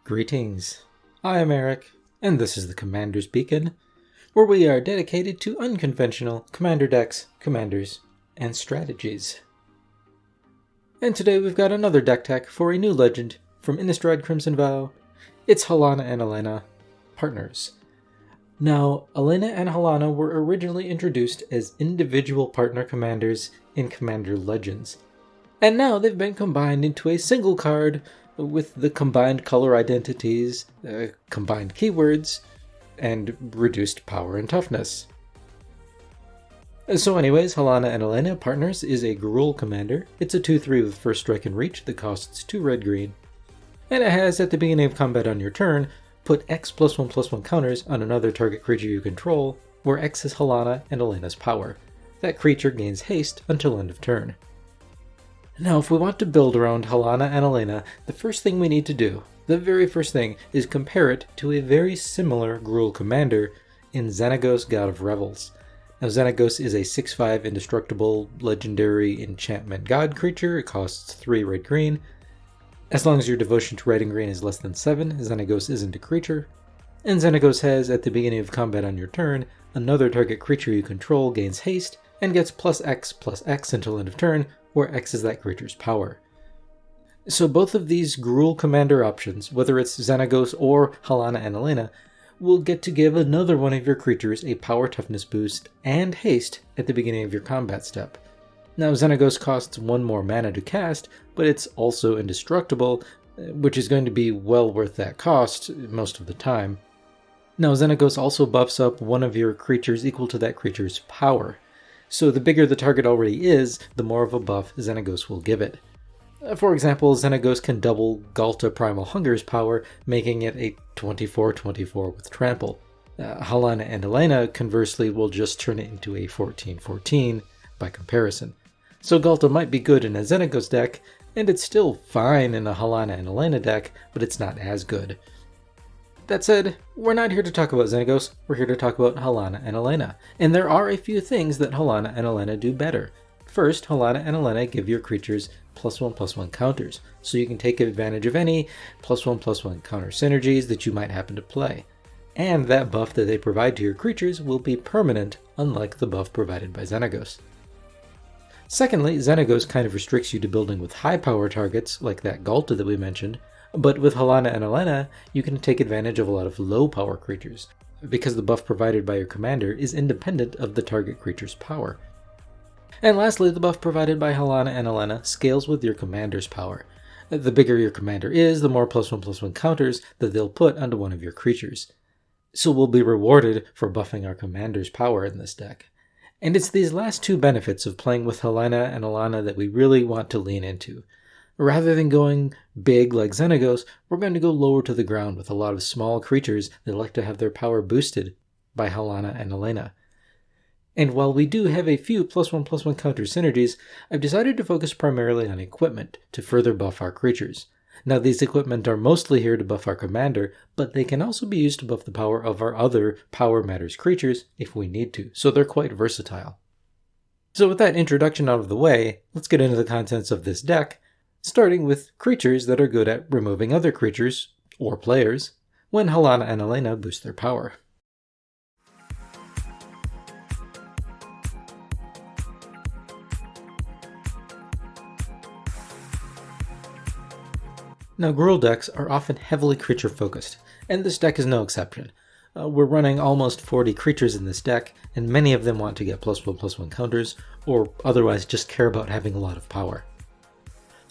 Greetings, I am Eric, and this is the Commander's Beacon, where we are dedicated to unconventional commander decks, commanders, and strategies. And today we've got another deck tech for a new legend from Innistrad Crimson Vow. It's Halana and Alena, partners. Now, Alena and Halana were originally introduced as individual partner commanders in Commander Legends, and now they've been combined into a single card with the combined color identities, combined keywords, and reduced power and toughness. So anyways, Halana and Alena Partners is a Gruul Commander. It's a 2/3 with first strike and reach that costs 2 red-green. And it has, at the beginning of combat on your turn, put X +1/+1 counters on another target creature you control, where X is Halana and Alena's power. That creature gains haste until end of turn. Now, if we want to build around Halana and Alena, the first thing we need to do, the very first thing, is compare it to a very similar Gruul commander in Xenagos, God of Revels. Now, Xenagos is a 6/5 indestructible legendary enchantment god creature. It costs 3 red-green. As long as your devotion to red and green is less than 7, Xenagos isn't a creature. And Xenagos has, at the beginning of combat on your turn, another target creature you control gains haste and gets +X/+X until end of turn, where X is that creature's power. So both of these Gruul commander options, whether it's Xenagos or Halana and Alena, will get to give another one of your creatures a power toughness boost and haste at the beginning of your combat step. Now, Xenagos costs 1 more mana to cast, but it's also indestructible, which is going to be well worth that cost most of the time. Now, Xenagos also buffs up one of your creatures equal to that creature's power. So the bigger the target already is, the more of a buff Xenagos will give it. For example, Xenagos can double Ghalta Primal Hunger's power, making it a 24/24 with trample. Halana and Alena, conversely, will just turn it into a 14/14 by comparison. So Ghalta might be good in a Xenagos deck, and it's still fine in a Halana and Alena deck, but it's not as good. That said, we're not here to talk about Xenagos, we're here to talk about Halana and Alena, and there are a few things that Halana and Alena do better. First, Halana and Alena give your creatures +1/+1 counters, so you can take advantage of any +1/+1 counter synergies that you might happen to play. And that buff that they provide to your creatures will be permanent, unlike the buff provided by Xenagos. Secondly, Xenagos kind of restricts you to building with high power targets, like that Ghalta that we mentioned, but with Halana and Alena, you can take advantage of a lot of low power creatures, because the buff provided by your commander is independent of the target creature's power. And lastly, the buff provided by Halana and Alena scales with your commander's power. The bigger your commander is, the more +1/+1 counters that they'll put onto one of your creatures. So we'll be rewarded for buffing our commander's power in this deck. And it's these last two benefits of playing with Halana and Alena that we really want to lean into. Rather than going big like Xenagos, we're going to go lower to the ground with a lot of small creatures that like to have their power boosted by Halana and Alena. And while we do have a few +1/+1 counter synergies, I've decided to focus primarily on equipment to further buff our creatures. Now, these equipment are mostly here to buff our commander, but they can also be used to buff the power of our other Power Matters creatures if we need to, so they're quite versatile. So with that introduction out of the way, let's get into the contents of this deck, starting with creatures that are good at removing other creatures, or players, when Halana and Alena boost their power. Now, Gruul decks are often heavily creature focused, and this deck is no exception. We're running almost 40 creatures in this deck, and many of them want to get +1/+1 counters, or otherwise just care about having a lot of power.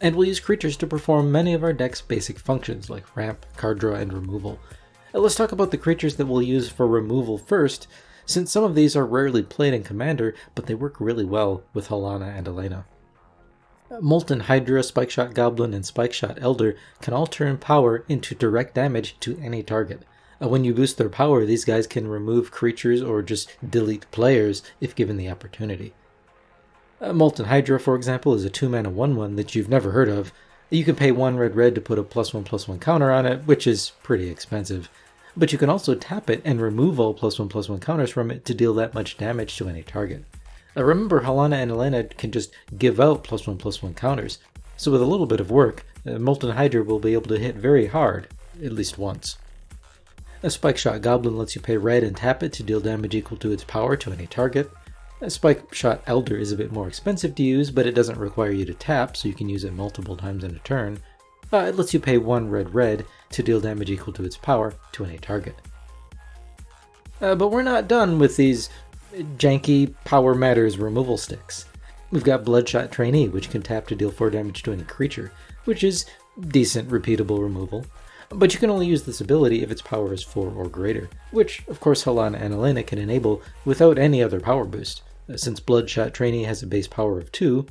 And we'll use creatures to perform many of our deck's basic functions, like ramp, card draw, and removal. Let's talk about the creatures that we'll use for removal first, since some of these are rarely played in Commander, but they work really well with Halana and Alena. Molten Hydra, Spikeshot Goblin, and Spikeshot Elder can all turn power into direct damage to any target. When you boost their power, these guys can remove creatures or just delete players if given the opportunity. Molten Hydra, for example, is a 2-mana 1/1 that you've never heard of. You can pay 1 red to put a +1/+1 counter on it, which is pretty expensive. But you can also tap it and remove all +1/+1 counters from it to deal that much damage to any target. Remember, Halana and Alena can just give out +1/+1 counters, so with a little bit of work, Molten Hydra will be able to hit very hard, at least once. A Spike Shot Goblin lets you pay red and tap it to deal damage equal to its power to any target. A Spike Shot Elder is a bit more expensive to use, but it doesn't require you to tap, so you can use it multiple times in a turn. It lets you pay 1 red to deal damage equal to its power to any target. But we're not done with these janky Power Matters removal sticks. We've got Bloodshot Trainee, which can tap to deal 4 damage to any creature, which is decent repeatable removal. But you can only use this ability if its power is 4 or greater, which of course Halana and Alena can enable without any other power boost, since Bloodshot Trainee has a base power of 2,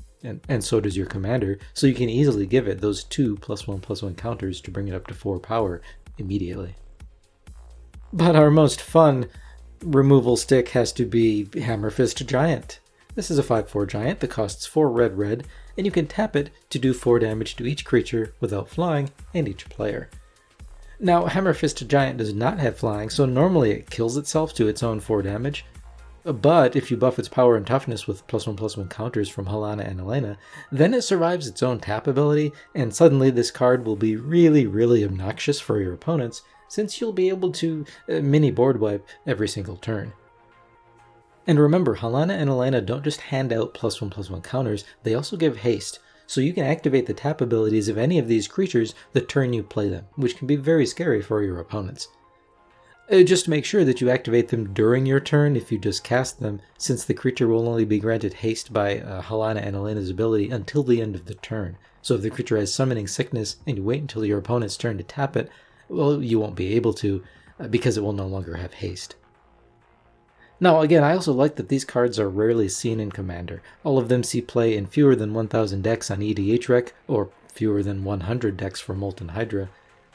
and so does your commander, so you can easily give it those 2 +1/+1 counters to bring it up to 4 power immediately. But our most fun removal stick has to be Hammerfist Giant. This is a 5/4 giant that costs 4 red, and you can tap it to do 4 damage to each creature without flying and each player. Now, Hammerfist Giant does not have flying, so normally it kills itself to its own 4 damage, but if you buff its power and toughness with +1/+1 counters from Halana and Alena, then it survives its own tap ability, and suddenly this card will be really obnoxious for your opponents, since you'll be able to mini board wipe every single turn. And remember, Halana and Alena don't just hand out +1/+1 counters, they also give haste, so you can activate the tap abilities of any of these creatures the turn you play them, which can be very scary for your opponents. Just make sure that you activate them during your turn if you just cast them, since the creature will only be granted haste by Halana and Alena's ability until the end of the turn. So if the creature has Summoning Sickness and you wait until your opponent's turn to tap it, well, you won't be able to, because it will no longer have haste. Now again, I also like that these cards are rarely seen in Commander. All of them see play in fewer than 1000 decks on EDHREC, or fewer than 100 decks for Molten Hydra.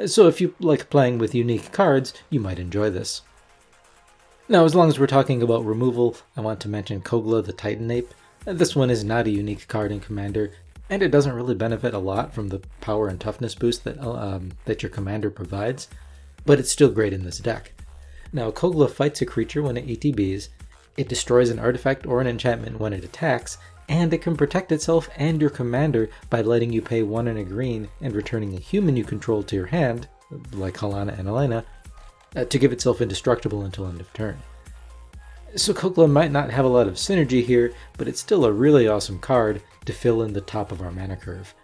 So if you like playing with unique cards, you might enjoy this. Now, as long as we're talking about removal, I want to mention Kogla the Titan Ape. This one is not a unique card in Commander, and it doesn't really benefit a lot from the power and toughness boost that your commander provides, but it's still great in this deck. Now, Kogla fights a creature when it ETBs, it destroys an artifact or an enchantment when it attacks, and it can protect itself and your commander by letting you pay 1 and a green and returning a human you control to your hand, like Halana and Alena, to give itself indestructible until end of turn. So Kogla might not have a lot of synergy here, but it's still a really awesome card to fill in the top of our mana curve.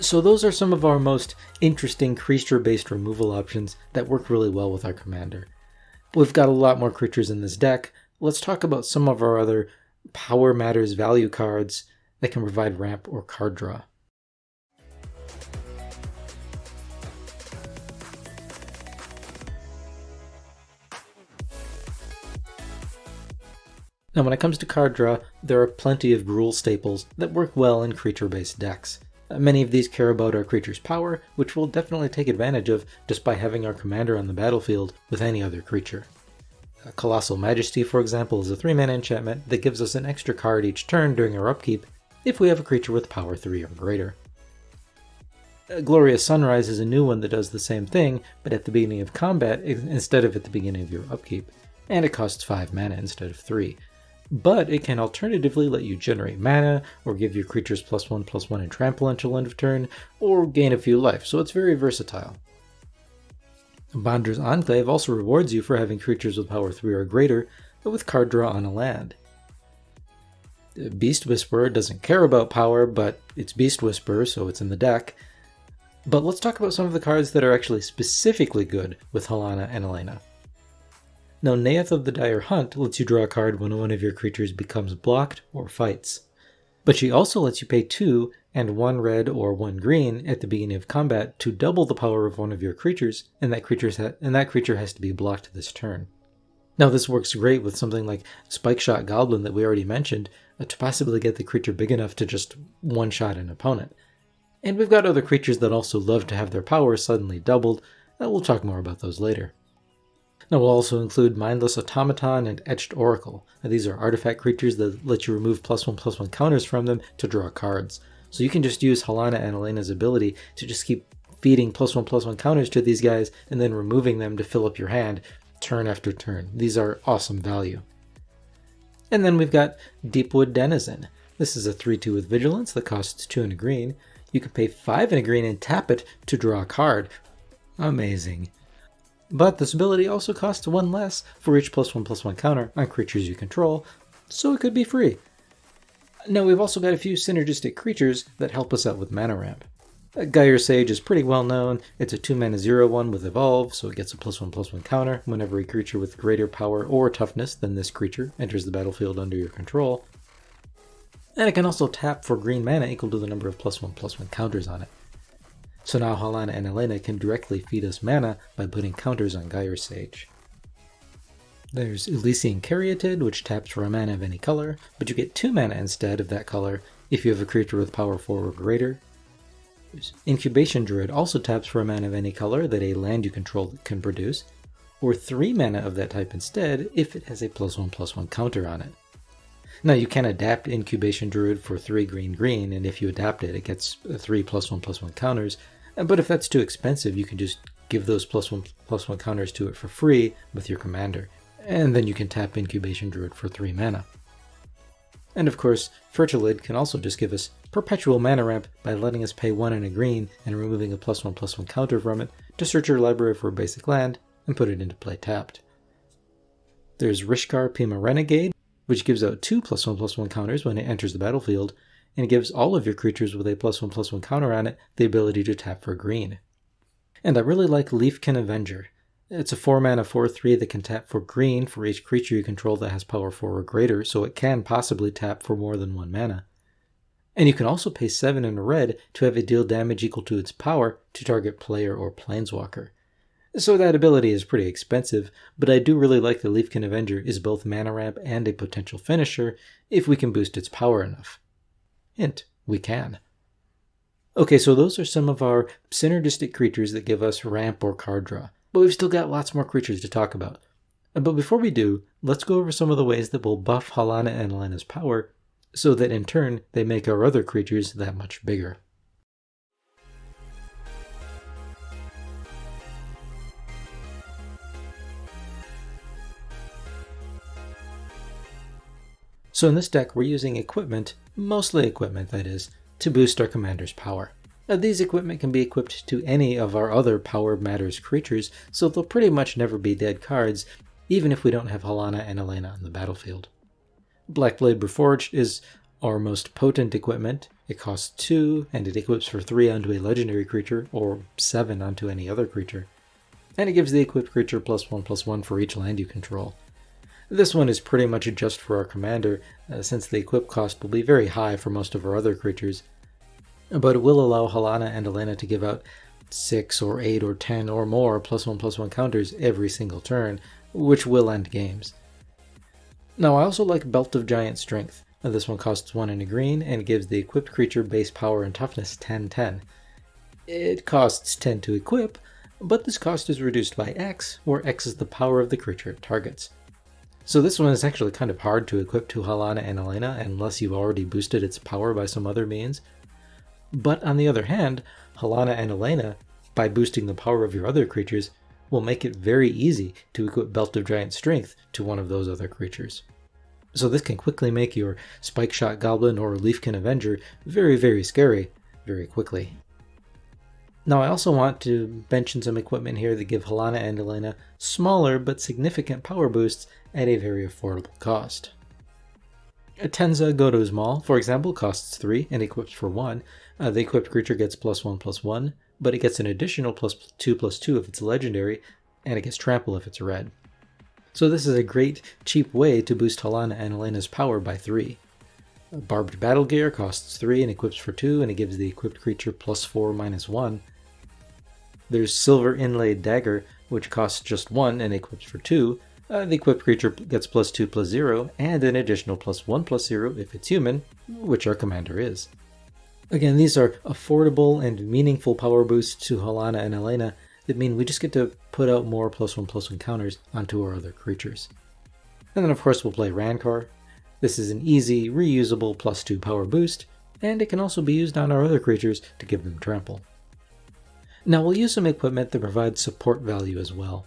So those are some of our most interesting creature-based removal options that work really well with our commander. We've got a lot more creatures in this deck. Let's talk about some of our other Power Matters value cards that can provide ramp or card draw. Now when it comes to card draw, there are plenty of Gruul staples that work well in creature-based decks. Many of these care about our creature's power, which we'll definitely take advantage of just by having our commander on the battlefield with any other creature. Colossal Majesty, for example, is a 3-mana enchantment that gives us an extra card each turn during our upkeep if we have a creature with power 3 or greater. Glorious Sunrise is a new one that does the same thing, but at the beginning of combat instead of at the beginning of your upkeep, and it costs 5 mana instead of 3. But it can alternatively let you generate mana, or give your creatures +1/+1 and trample until end of turn, or gain a few life, so it's very versatile. Bonder's Enclave also rewards you for having creatures with power 3 or greater, but with card draw on a land. Beast Whisperer doesn't care about power, but it's Beast Whisperer, so it's in the deck. But let's talk about some of the cards that are actually specifically good with Halana and Alena. Now, Neath of the Dire Hunt lets you draw a card when one of your creatures becomes blocked or fights. But she also lets you pay 2 and 1 red or 1 green at the beginning of combat to double the power of one of your creatures, and that creature has to be blocked this turn. Now this works great with something like Spike Shot Goblin that we already mentioned, to possibly get the creature big enough to just one-shot an opponent. And we've got other creatures that also love to have their power suddenly doubled, we'll talk more about those later. Now we'll also include Mindless Automaton and Etched Oracle. Now, these are artifact creatures that let you remove +1/+1 counters from them to draw cards. So you can just use Halana and Alena's ability to just keep feeding +1/+1 counters to these guys and then removing them to fill up your hand turn after turn. These are awesome value. And then we've got Deepwood Denizen. This is a 3/2 with Vigilance that costs 2 and a green. You can pay 5 and a green and tap it to draw a card. Amazing. But this ability also costs 1 less for each +1/+1 counter on creatures you control, so it could be free. Now we've also got a few synergistic creatures that help us out with mana ramp. Gyre Sage is pretty well known. It's a 2-mana 0/1 with Evolve, so it gets a +1/+1 counter whenever a creature with greater power or toughness than this creature enters the battlefield under your control. And it can also tap for green mana equal to the number of +1/+1 counters on it. So now Halana and Alena can directly feed us mana by putting counters on Gyre Sage. There's Elysian Caryatid, which taps for a mana of any color, but you get 2 mana instead of that color if you have a creature with power 4 or greater. There's Incubation Druid also taps for a mana of any color that a land you control can produce, or 3 mana of that type instead if it has a +1/+1 counter on it. Now you can adapt Incubation Druid for 3 green, and if you adapt it, it gets 3 +1/+1 counters, but if that's too expensive, you can just give those +1/+1 counters to it for free with your commander, and then you can tap Incubation Druid for 3 mana. And of course, Fertilid can also just give us perpetual mana ramp by letting us pay 1 and a green and removing a +1/+1 counter from it to search your library for a basic land and put it into play tapped. There's Rishkar Pima Renegade, which gives out 2 +1/+1 counters when it enters the battlefield, and it gives all of your creatures with a +1/+1 counter on it the ability to tap for green. And I really like Leafkin Avenger. It's a 4-mana 4/3 that can tap for green for each creature you control that has power 4 or greater, so it can possibly tap for more than 1 mana. And you can also pay 7 in a red to have it deal damage equal to its power to target player or planeswalker. So that ability is pretty expensive, but I do really like the Leafkin Avenger is both mana ramp and a potential finisher if we can boost its power enough. Hint, we can. Okay, so those are some of our synergistic creatures that give us ramp or card draw, but we've still got lots more creatures to talk about. But before we do, let's go over some of the ways that will buff Halana and Alena's power, so that in turn they make our other creatures that much bigger. So in this deck we're using equipment, mostly equipment that is, to boost our commander's power. These equipment can be equipped to any of our other Power Matters creatures, so they'll pretty much never be dead cards, even if we don't have Halana and Alena on the battlefield. Blackblade Reforged is our most potent equipment. It costs 2, and it equips for 3 onto a legendary creature, or 7 onto any other creature. And it gives the equipped creature +1/+1 for each land you control. This one is pretty much just for our commander, since the equip cost will be very high for most of our other creatures. But it will allow Halana and Alena to give out 6 or 8 or 10 or more +1/+1 counters every single turn, which will end games. Now I also like Belt of Giant Strength. This one costs 1 and a green and gives the equipped creature base power and toughness 10/10. It costs 10 to equip, but this cost is reduced by X, where X is the power of the creature it targets. So this one is actually kind of hard to equip to Halana and Alena unless you've already boosted its power by some other means. But on the other hand, Halana and Alena, by boosting the power of your other creatures, will make it very easy to equip Belt of Giant Strength to one of those other creatures. So this can quickly make your Spike Shot Goblin or Leafkin Avenger very, very scary very quickly. Now I also want to mention some equipment here that give Halana and Alena smaller but significant power boosts at a very affordable cost. Tenza Goto's Maul, for example, costs 3 and equips for 1. The equipped creature gets +1/+1, but it gets an additional +2/+2 if it's legendary, and it gets trample if it's red. So this is a great, cheap way to boost Halana and Alena's power by 3. Barbed Battle Gear costs 3 and equips for 2, and it gives the equipped creature +4/-1. There's Silver Inlaid Dagger, which costs just 1 and equips for 2. The equipped creature gets +2/+0, and an additional +1/+0 if it's human, which our commander is. Again, these are affordable and meaningful power boosts to Halana and Alena that mean we just get to put out more +1/+1 counters onto our other creatures. And then of course we'll play Rancor. This is an easy, reusable +2 power boost, and it can also be used on our other creatures to give them trample. Now we'll use some equipment that provides support value as well.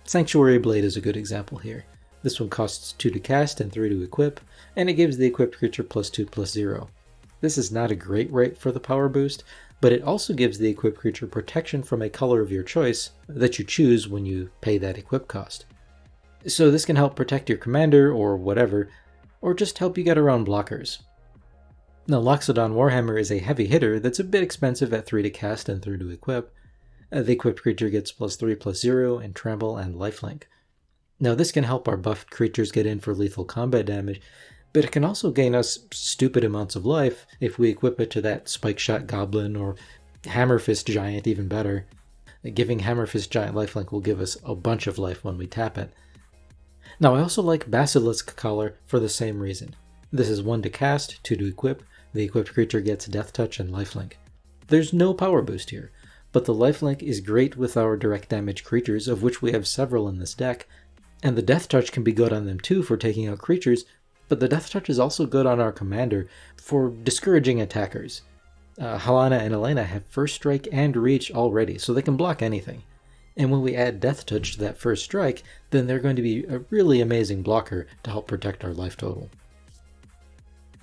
Sanctuary Blade is a good example here. This one costs 2 to cast and 3 to equip, and it gives the equipped creature +2/+0. This is not a great rate for the power boost, but it also gives the equipped creature protection from a color of your choice that you choose when you pay that equip cost. So this can help protect your commander or whatever, or just help you get around blockers. Now, Loxodon Warhammer is a heavy hitter that's a bit expensive at 3 to cast and 3 to equip. The equipped creature gets +3/+0 in Trample and Lifelink. Now this can help our buffed creatures get in for lethal combat damage, but it can also gain us stupid amounts of life if we equip it to that Spike Shot Goblin or Hammerfist Giant, even better. Giving Hammerfist Giant Lifelink will give us a bunch of life when we tap it. Now I also like Basilisk Collar for the same reason. This is 1 to cast, 2 to equip. The equipped creature gets Death Touch and Lifelink. There's no power boost here, but the Lifelink is great with our direct damage creatures, of which we have several in this deck, and the Death Touch can be good on them too for taking out creatures, but the Death Touch is also good on our commander for discouraging attackers. Halana and Alena have First Strike and Reach already, so they can block anything. And when we add Death Touch to that First Strike, then they're going to be a really amazing blocker to help protect our life total.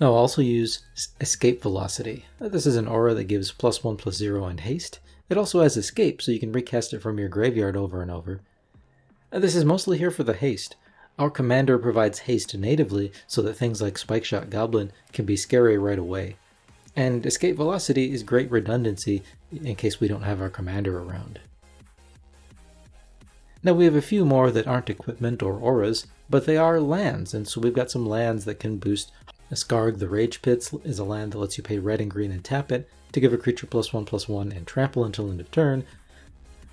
Now I'll also use Escape Velocity. This is an aura that gives +1/+0 and haste. It also has Escape, so you can recast it from your graveyard over and over. This is mostly here for the haste. Our commander provides haste natively, so that things like Spike Shot Goblin can be scary right away. And Escape Velocity is great redundancy in case we don't have our commander around. Now we have a few more that aren't equipment or auras, but they are lands, and so we've got some lands that can boost. Skarg the Rage Pits is a land that lets you pay red and green and tap it to give a creature +1/+1 and trample until end of turn.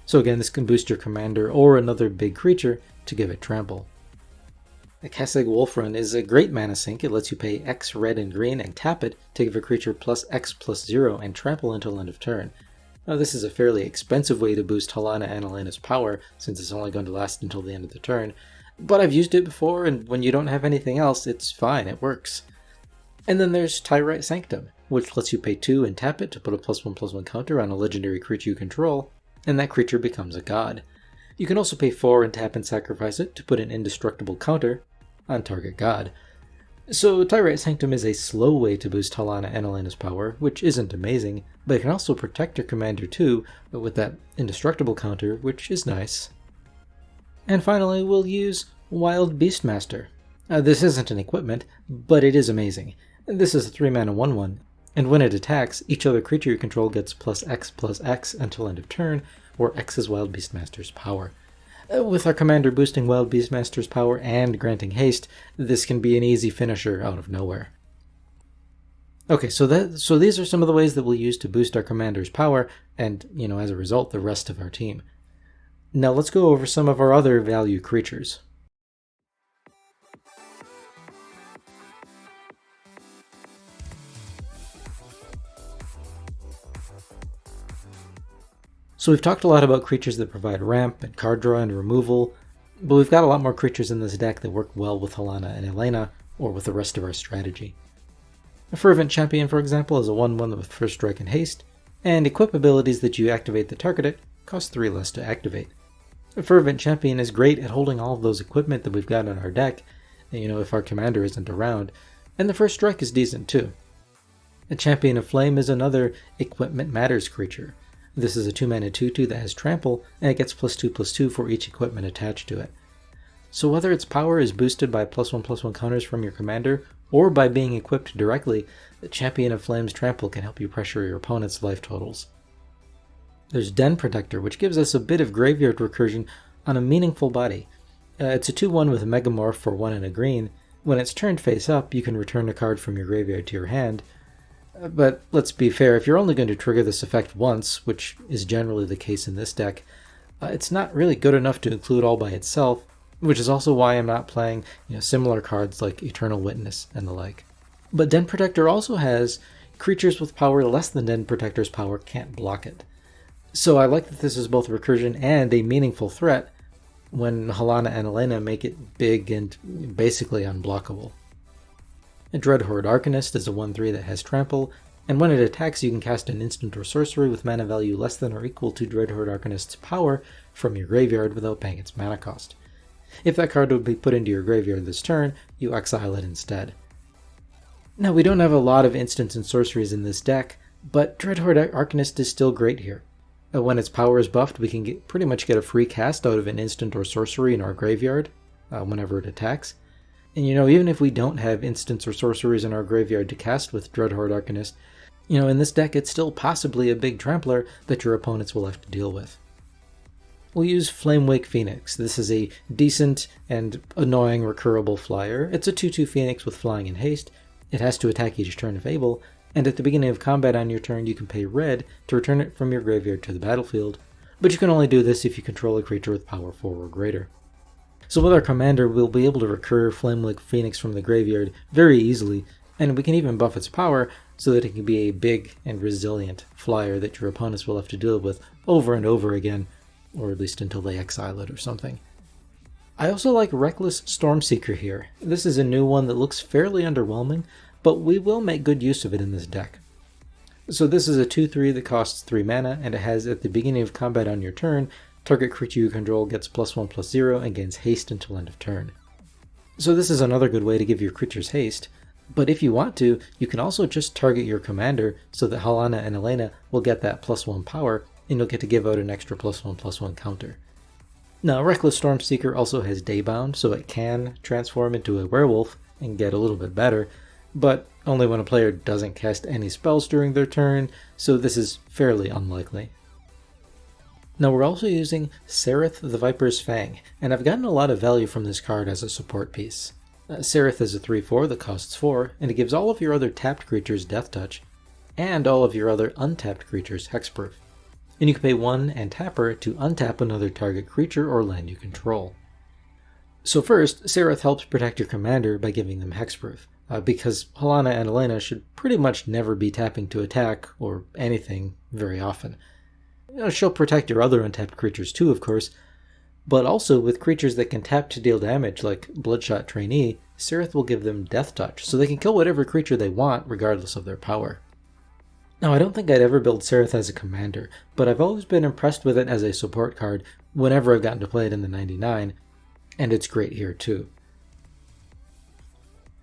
So again, this can boost your commander or another big creature to give it trample. The Kessig Wolfrun is a great mana sink. It lets you pay X red and green and tap it to give a creature +X/+0 and trample until end of turn. Now this is a fairly expensive way to boost Halana and Alena's power, since it's only going to last until the end of the turn, but I've used it before, and when you don't have anything else, it's fine, it works. And then there's Tyrite Sanctum, which lets you pay 2 and tap it to put a +1/+1 counter on a legendary creature you control, and that creature becomes a god. You can also pay 4 and tap and sacrifice it to put an indestructible counter on target god. So Tyrite Sanctum is a slow way to boost Halana and Alena's power, which isn't amazing, but it can also protect your commander too, with that indestructible counter, which is nice. And finally, we'll use Wild Beastmaster. This isn't an equipment, but it is amazing. This is a 3-mana 1/1, and when it attacks, each other creature you control gets +X/+X until end of turn, where X is Wild Beastmaster's power. With our commander boosting Wild Beastmaster's power and granting haste, this can be an easy finisher out of nowhere. Okay, so these are some of the ways that we'll use to boost our commander's power, and, as a result, the rest of our team. Now let's go over some of our other value creatures. So we've talked a lot about creatures that provide ramp and card draw and removal, but we've got a lot more creatures in this deck that work well with Halana and Alena, or with the rest of our strategy. A Fervent Champion, for example, is a 1/1 with First Strike and Haste, and equip abilities that you activate that target it cost 3 less to activate. A Fervent Champion is great at holding all of those equipment that we've got in our deck, if our commander isn't around, and the First Strike is decent too. A Champion of Flame is another Equipment Matters creature. This is a 2-mana 2/2 that has trample, and it gets +2/+2 for each equipment attached to it. So whether its power is boosted by +1/+1 counters from your commander, or by being equipped directly, the Champion of Flame's trample can help you pressure your opponent's life totals. There's Den Protector, which gives us a bit of graveyard recursion on a meaningful body. It's a 2/1 with Megamorph for 1 and a green. When it's turned face up, you can return a card from your graveyard to your hand. But let's be fair, if you're only going to trigger this effect once, which is generally the case in this deck, it's not really good enough to include all by itself, which is also why I'm not playing similar cards like Eternal Witness and the like. But Den Protector also has creatures with power less than Den Protector's power can't block it. So I like that this is both recursion and a meaningful threat when Halana and Alena make it big and basically unblockable. A Dreadhorde Arcanist is a 1/3 that has trample, and when it attacks you can cast an instant or sorcery with mana value less than or equal to Dreadhorde Arcanist's power from your graveyard without paying its mana cost. If that card would be put into your graveyard this turn, you exile it instead. Now we don't have a lot of instants and sorceries in this deck, But Dreadhorde Arcanist is still great here. When its power is buffed, we can pretty much get a free cast out of an instant or sorcery in our graveyard whenever it attacks. And even if we don't have instants or sorceries in our graveyard to cast with Dreadhorde Arcanist, in this deck it's still possibly a big trampler that your opponents will have to deal with. We'll use Flamewake Phoenix. This is a decent and annoying recurable flyer. It's a 2/2 Phoenix with flying and haste. It has to attack each turn if able, and at the beginning of combat on your turn you can pay red to return it from your graveyard to the battlefield, but you can only do this if you control a creature with power 4 or greater. So with our commander, we'll be able to recur Flamewake Phoenix from the graveyard very easily, and we can even buff its power so that it can be a big and resilient flyer that your opponents will have to deal with over and over again, or at least until they exile it or something. I also like Reckless Stormseeker here. This is a new one that looks fairly underwhelming, but we will make good use of it in this deck. So this is a 2/3 that costs 3 mana, and it has, at the beginning of combat on your turn, target creature you control gets +1/+0 and gains haste until end of turn. So this is another good way to give your creatures haste, but if you want to, you can also just target your commander so that Halana and Alena will get that +1 power, and you'll get to give out an extra +1/+1 counter. Now, Reckless Stormseeker also has Daybound, so it can transform into a werewolf and get a little bit better, but only when a player doesn't cast any spells during their turn, so this is fairly unlikely. Now we're also using Sereth the Viper's Fang, and I've gotten a lot of value from this card as a support piece. Sereth is a 3/4 that costs 4, and it gives all of your other tapped creatures Death Touch, and all of your other untapped creatures Hexproof. And you can pay 1 and tapper to untap another target creature or land you control. So first, Sereth helps protect your commander by giving them Hexproof, because Halana and Alena should pretty much never be tapping to attack, or anything, very often. She'll protect your other untapped creatures too, of course, but also with creatures that can tap to deal damage like Bloodshot Trainee, Sereth will give them Death Touch, so they can kill whatever creature they want regardless of their power. Now, I don't think I'd ever build Sereth as a commander, but I've always been impressed with it as a support card whenever I've gotten to play it in the 99, and it's great here too.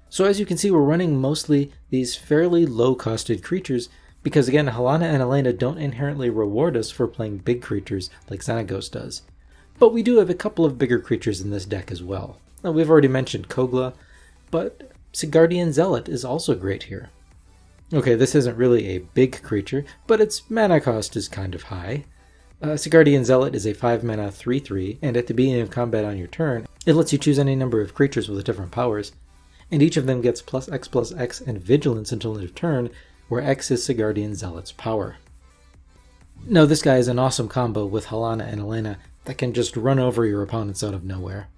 So as you can see, we're running mostly these fairly low-costed creatures because, again, Halana and Alena don't inherently reward us for playing big creatures like Xenagos does. But we do have a couple of bigger creatures in this deck as well. Now, we've already mentioned Kogla, but Sigardian Zealot is also great here. Okay, this isn't really a big creature, but its mana cost is kind of high. Sigardian Zealot is a 5 mana 3/3, and at the beginning of combat on your turn, it lets you choose any number of creatures with different powers, and each of them gets +X and Vigilance until end of turn, where X is Sigardian Zealot's power. Now this guy is an awesome combo with Halana and Alena that can just run over your opponents out of nowhere.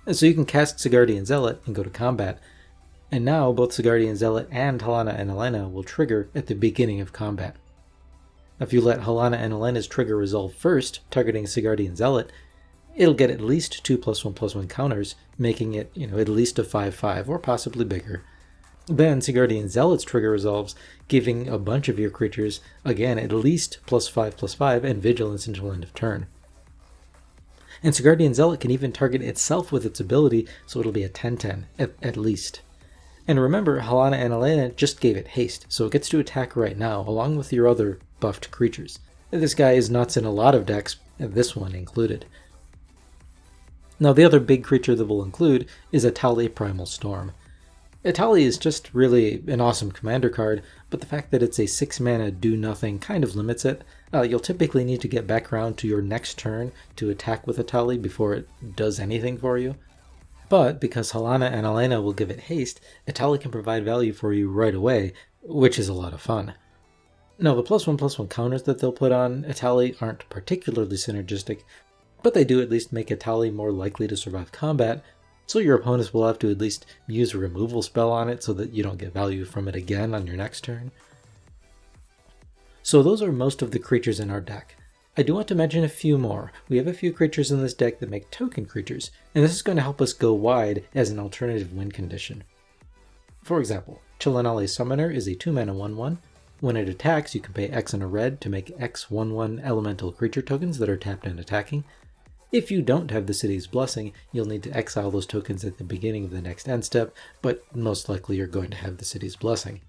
And so you can cast Sigardian Zealot and go to combat, and now both Sigardian Zealot and Halana and Alena will trigger at the beginning of combat. If you let Halana and Alena's trigger resolve first, targeting Sigardian Zealot, it'll get at least 2 +1/+1 counters, making it, at least a 5/5 or possibly bigger. Then Sigardian Zealot's trigger resolves, giving a bunch of your creatures, again, at least +5/+5 and Vigilance until end of turn. And Sigardian Zealot can even target itself with its ability, so it'll be a 10/10, at least. And remember, Halana and Alena just gave it haste, so it gets to attack right now, along with your other buffed creatures. This guy is nuts in a lot of decks, this one included. Now the other big creature that we'll include is Atali Primal Storm. Atali is just really an awesome commander card, but the fact that it's a 6 mana do-nothing kind of limits it. You'll typically need to get back around to your next turn to attack with Atali before it does anything for you. But because Halana and Alena will give it haste, Atali can provide value for you right away, which is a lot of fun. Now the +1/+1 counters that they'll put on Atali aren't particularly synergistic, but they do at least make Atali more likely to survive combat, so your opponents will have to at least use a removal spell on it so that you don't get value from it again on your next turn. So those are most of the creatures in our deck. I do want to mention a few more. We have a few creatures in this deck that make token creatures, and this is going to help us go wide as an alternative win condition. For example, Chilanali Summoner is a 2 mana 1/1. When it attacks, you can pay X and a red to make X 1/1 elemental creature tokens that are tapped and attacking. If you don't have the City's Blessing, you'll need to exile those tokens at the beginning of the next end step, but most likely you're going to have the City's Blessing.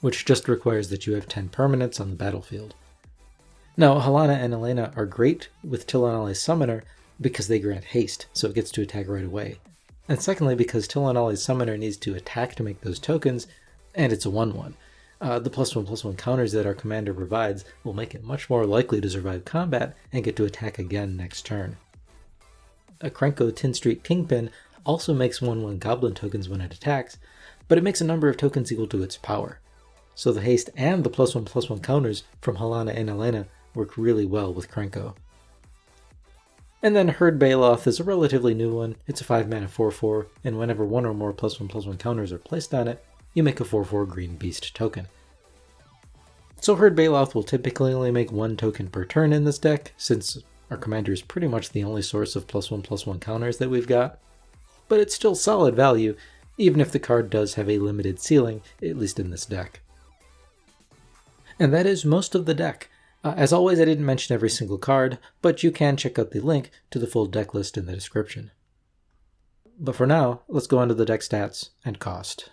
which just requires that you have 10 permanents on the battlefield. Now, Halana and Alena are great with Tilonali's Summoner because they grant haste, so it gets to attack right away. And secondly, because Tilonali's Summoner needs to attack to make those tokens, and it's a 1/1. The +1/+1 counters that our commander provides will make it much more likely to survive combat and get to attack again next turn. A Krenko Tin Street Kingpin also makes 1/1 goblin tokens when it attacks, but it makes a number of tokens equal to its power. So the haste and the +1/+1 counters from Halana and Alena work really well with Krenko. And then Herd Baloth is a relatively new one. It's a 5-mana 4/4, and whenever one or more +1/+1 counters are placed on it, you make a 4/4 green beast token. So Herd Baloth will typically only make 1 token per turn in this deck, since our commander is pretty much the only source of +1/+1 counters that we've got. But it's still solid value, even if the card does have a limited ceiling, at least in this deck. And that is most of the deck. As always, I didn't mention every single card, but you can check out the link to the full deck list in the description. But for now, let's go on to the deck stats and cost.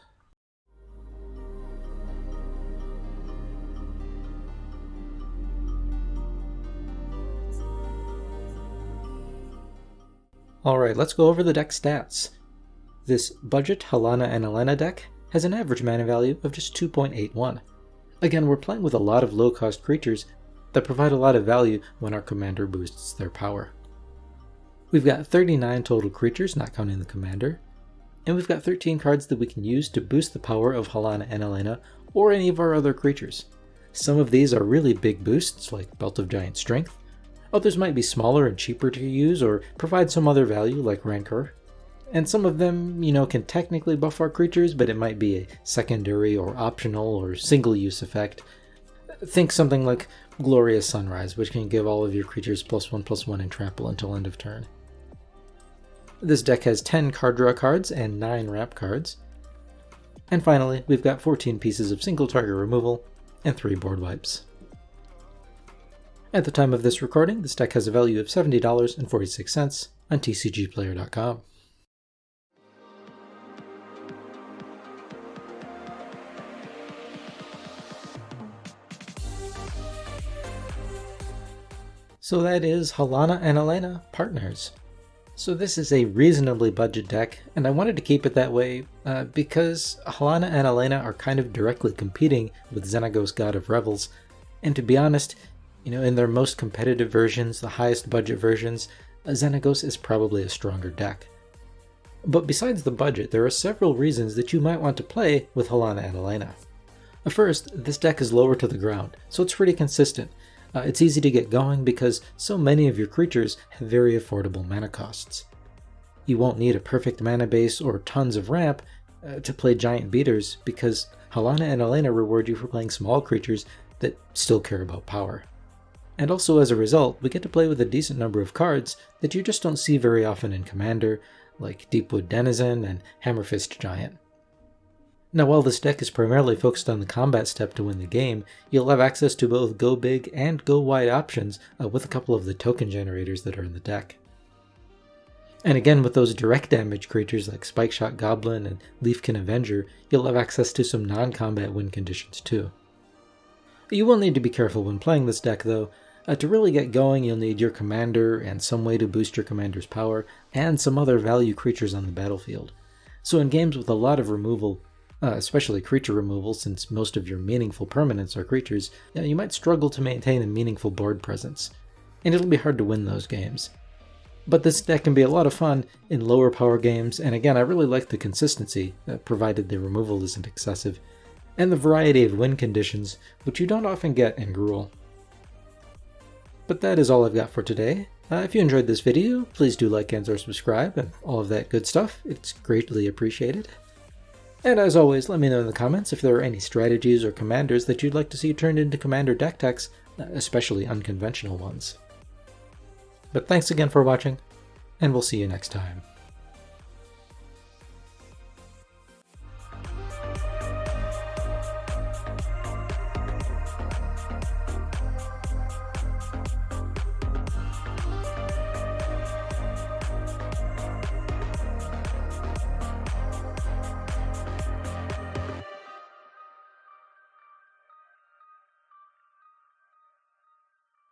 Alright, let's go over the deck stats. This budget Halana and Alena deck has an average mana value of just 2.81. Again, we're playing with a lot of low-cost creatures that provide a lot of value when our commander boosts their power. We've got 39 total creatures, not counting the commander, and we've got 13 cards that we can use to boost the power of Halana and Alena or any of our other creatures. Some of these are really big boosts, like Belt of Giant Strength. Others might be smaller and cheaper to use or provide some other value, like Rancor. And some of them, can technically buff our creatures, but it might be a secondary or optional or single-use effect. Think something like Glorious Sunrise, which can give all of your creatures +1/+1 and trample until end of turn. This deck has 10 card draw cards and 9 ramp cards. And finally, we've got 14 pieces of single target removal and 3 board wipes. At the time of this recording, this deck has a value of $70.46 on tcgplayer.com. So that is Halana and Alena Partners. So this is a reasonably budget deck, and I wanted to keep it that way because Halana and Alena are kind of directly competing with Xenagos God of Revels, and to be honest, in their most competitive versions, the highest budget versions, Xenagos is probably a stronger deck. But besides the budget, there are several reasons that you might want to play with Halana and Alena. First, this deck is lower to the ground, so it's pretty consistent. It's easy to get going because so many of your creatures have very affordable mana costs. You won't need a perfect mana base or tons of ramp to play giant beaters because Halana and Alena reward you for playing small creatures that still care about power. And also as a result, we get to play with a decent number of cards that you just don't see very often in Commander, like Deepwood Denizen and Hammerfist Giant. Now while this deck is primarily focused on the combat step to win the game, you'll have access to both go big and go wide options with a couple of the token generators that are in the deck. And again, with those direct damage creatures like Spikeshot Goblin and Leafkin Avenger, you'll have access to some non-combat win conditions too. You will need to be careful when playing this deck though. To really get going, you'll need your commander and some way to boost your commander's power, and some other value creatures on the battlefield. So in games with a lot of removal, especially creature removal since most of your meaningful permanents are creatures, you might struggle to maintain a meaningful board presence, and it'll be hard to win those games. But this deck can be a lot of fun in lower power games, and again I really like the consistency, provided the removal isn't excessive, and the variety of win conditions, which you don't often get in Gruul. But that is all I've got for today. If you enjoyed this video, please do like and or subscribe and all of that good stuff. It's greatly appreciated. And as always, let me know in the comments if there are any strategies or commanders that you'd like to see turned into Commander deck techs, especially unconventional ones. But thanks again for watching, and we'll see you next time.